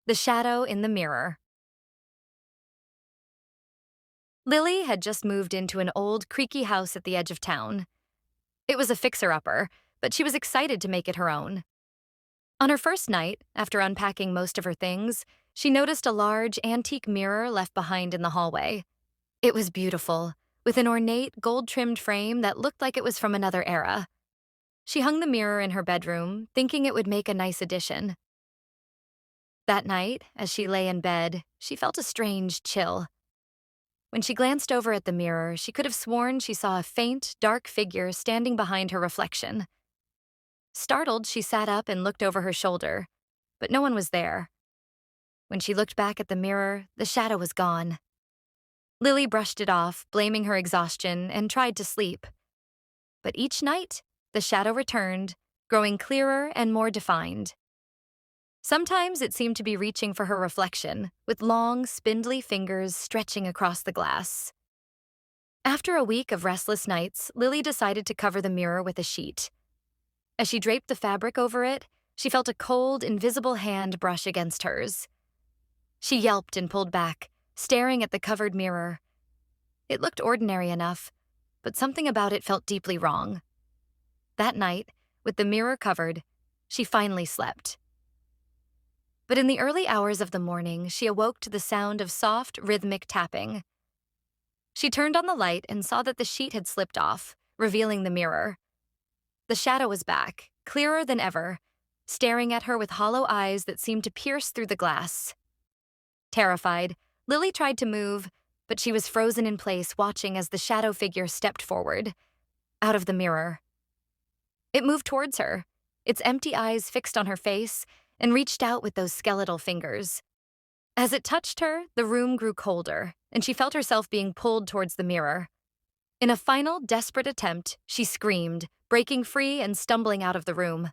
The Shadow in the Mirror. Lily had just moved into an old, creaky house at the edge of town. It was a fixer-upper, but she was excited to make it her own. On her first night, after unpacking most of her things, she noticed a large, antique mirror left behind in the hallway. It was beautiful, with an ornate, gold-trimmed frame that looked like it was from another era. She hung the mirror in her bedroom, thinking it would make a nice addition. That night, as she lay in bed, she felt a strange chill. When she glanced over at the mirror, she could have sworn she saw a faint, dark figure standing behind her reflection. Startled, she sat up and looked over her shoulder, but no one was there. When she looked back at the mirror, the shadow was gone. Lily brushed it off, blaming her exhaustion, and tried to sleep. But each night, the shadow returned, growing clearer and more defined. Sometimes it seemed to be reaching for her reflection, with long, spindly fingers stretching across the glass. After a week of restless nights, Lily decided to cover the mirror with a sheet. As she draped the fabric over it, she felt a cold, invisible hand brush against hers. She yelped and pulled back, staring at the covered mirror. It looked ordinary enough, but something about it felt deeply wrong. That night, with the mirror covered, she finally slept. But in the early hours of the morning, she awoke to the sound of soft, rhythmic tapping. She turned on the light and saw that the sheet had slipped off, revealing the mirror. The shadow was back, clearer than ever, staring at her with hollow eyes that seemed to pierce through the glass. Terrified, Lily tried to move, but she was frozen in place, watching as the shadow figure stepped forward, out of the mirror. It moved towards her, its empty eyes fixed on her face, and reached out with those skeletal fingers. As it touched her, the room grew colder, and she felt herself being pulled towards the mirror. In a final, desperate attempt, she screamed, breaking free and stumbling out of the room.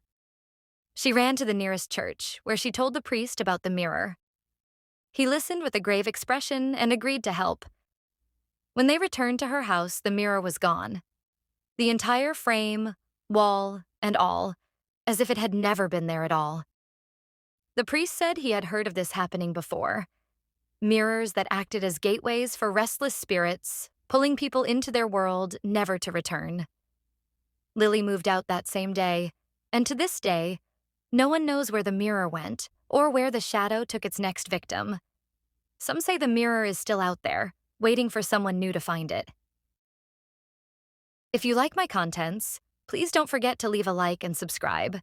She ran to the nearest church, where she told the priest about the mirror. He listened with a grave expression and agreed to help. When they returned to her house, the mirror was gone. The entire frame, wall, and all, as if it had never been there at all. The priest said he had heard of this happening before. Mirrors that acted as gateways for restless spirits, pulling people into their world, never to return. Lily moved out that same day, and to this day, no one knows where the mirror went or where the shadow took its next victim. Some say the mirror is still out there, waiting for someone new to find it. If you like my contents, please don't forget to leave a like and subscribe.